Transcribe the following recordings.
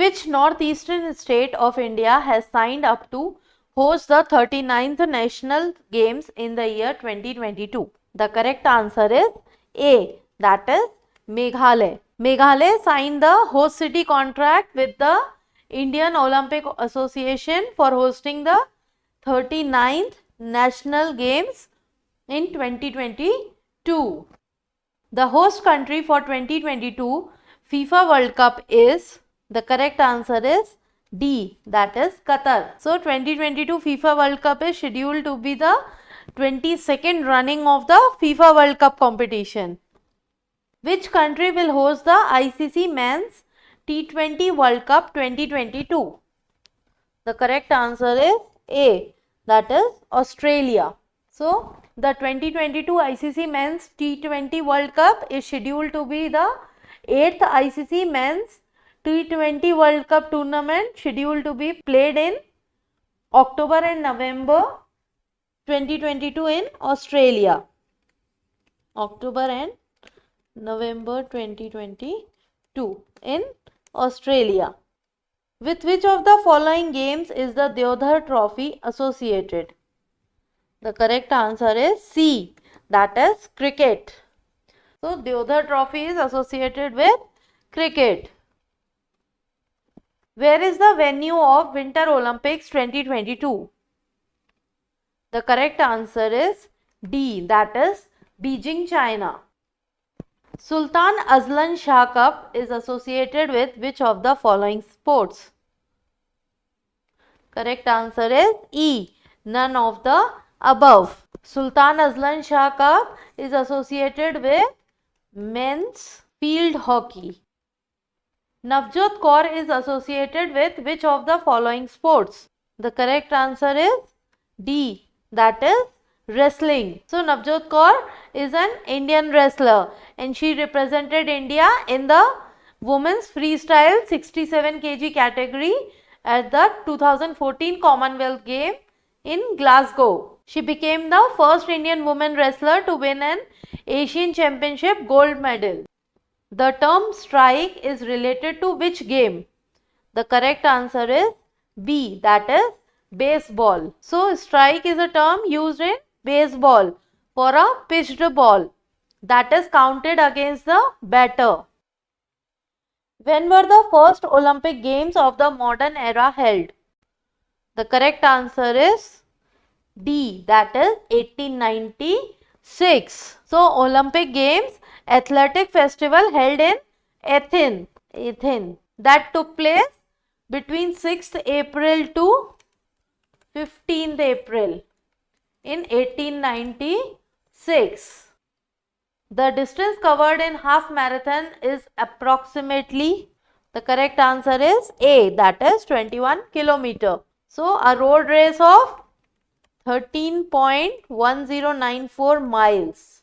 Which northeastern state of India has signed up to host the 39th National Games in the year 2022? The correct answer is A, that is Meghalaya. Meghalaya signed the host city contract with the Indian Olympic Association for hosting the 39th National Games in 2022. The host country for 2022 FIFA World Cup is, the correct answer is D, that is Qatar. So 2022 FIFA World Cup is scheduled to be the 22nd running of the FIFA World Cup competition. Which country will host the ICC Men's T20 World Cup 2022? The correct answer is A, that is Australia. So the 2022 ICC Men's T20 World Cup is scheduled to be the 8th ICC Men's T20 World Cup tournament, scheduled to be played in October and November 2022 in Australia. October and November 2022 in Australia. With which of the following games is the Deodhar Trophy associated? The correct answer is C, that is cricket. So Deodhar Trophy is associated with cricket. Where is the venue of Winter Olympics 2022? The correct answer is D, that is Beijing, China. Sultan Azlan Shah Cup is associated with which of the following sports? Correct answer is E, none of the above. Sultan Azlan Shah Cup is associated with men's field hockey. Navjot Kaur is associated with which of the following sports? The correct answer is D, that is wrestling. So Navjot Kaur is an Indian wrestler and she represented India in the women's freestyle 67 kg category at the 2014 Commonwealth Games in Glasgow. She became the first Indian woman wrestler to win an Asian Championship gold medal. The term strike is related to which game? The correct answer is B, that is baseball. So strike is a term used in baseball for a pitched ball that is counted against the batter. When were the first Olympic Games of the modern era held? The correct answer is D, that is 1896. So Olympic Games athletic festival held in Athens that took place between 6th April to 15th April in 1896. The distance covered in half marathon is approximately, the correct answer is A, that is 21 km. So a road race of 13.1094 miles,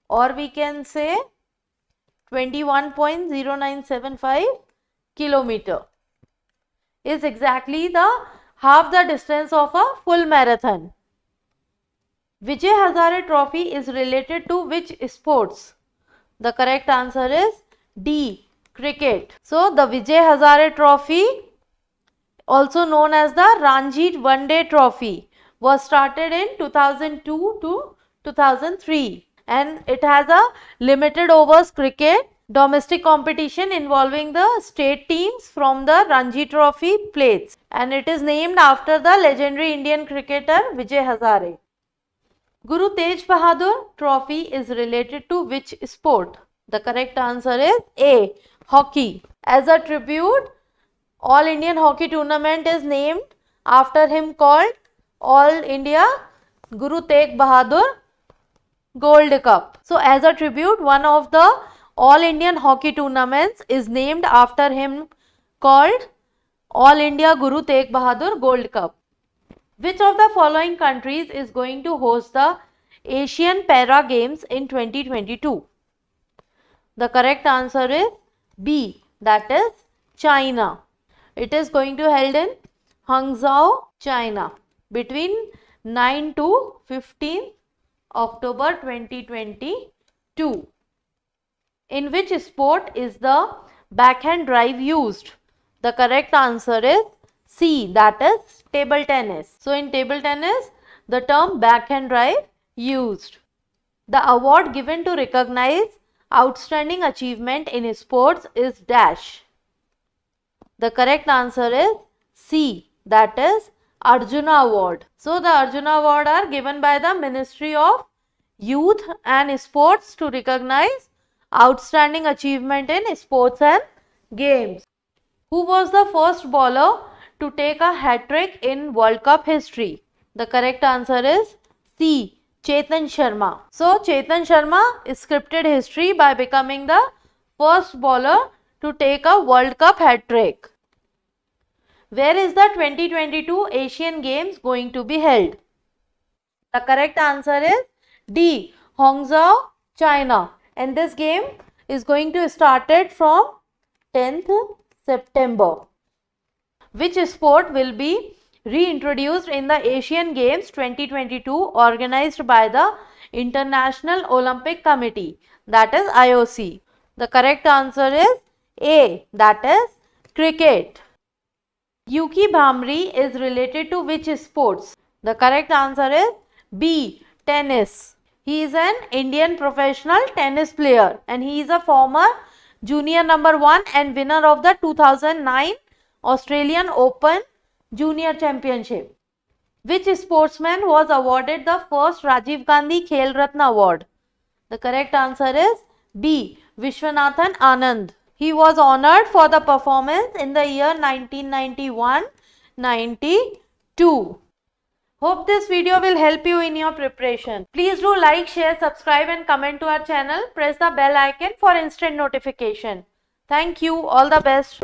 or we can say 21.0975 km is exactly the half the distance of a full marathon. Vijay Hazare Trophy is related to which sports? The correct answer is D, cricket. So the Vijay Hazare Trophy, also known as the Ranji One Day Trophy, was started in 2002 to 2003 and it has a limited overs cricket domestic competition involving the state teams from the Ranji Trophy plates, and it is named after the legendary Indian cricketer Vijay Hazare. Guru Tej Bahadur Trophy is related to which sport? The correct answer is A, hockey. As a tribute, All Indian Hockey Tournament is named after him, called All India Guru Tegh Bahadur Gold Cup. So as a tribute, one of the All Indian Hockey Tournaments is named after him, called All India Guru Tegh Bahadur Gold Cup. Which of the following countries is going to host the Asian Para Games in 2022? The correct answer is B, that is China. It is going to held in Hangzhou, China between 9 to 15 October 2022. In which sport is the backhand drive used? The correct answer is C, that is table tennis. So in table tennis, the term backhand drive used. The award given to recognize outstanding achievement in sports is dash. The correct answer is C, that is Arjuna Award. So the Arjuna Award are given by the Ministry of Youth and Sports to recognize outstanding achievement in sports and games. Who was the first bowler to take a hat-trick in World Cup history? The correct answer is C, Chetan Sharma. So Chetan Sharma scripted history by becoming the first bowler to take a World Cup hat-trick. Where is the 2022 Asian Games going to be held? The correct answer is D, Hangzhou, China. And this game is going to start from 10th September. Which sport will be reintroduced in the Asian Games 2022 organized by the International Olympic Committee, that is IOC? The correct answer is A, that is cricket. Yuki Bhamri is related to which sports? The correct answer is B, tennis. He is an Indian professional tennis player and he is a former junior number 1 and winner of the 2009 Australian Open Junior Championship. Which sportsman was awarded the first Rajiv Gandhi Khel Ratna Award? The correct answer is B, Vishwanathan Anand. He was honored for the performance in the year 1991-92. Hope this video will help you in your preparation. Please do like, share, subscribe and comment to our channel. Press the bell icon for instant notification. Thank you. All the best.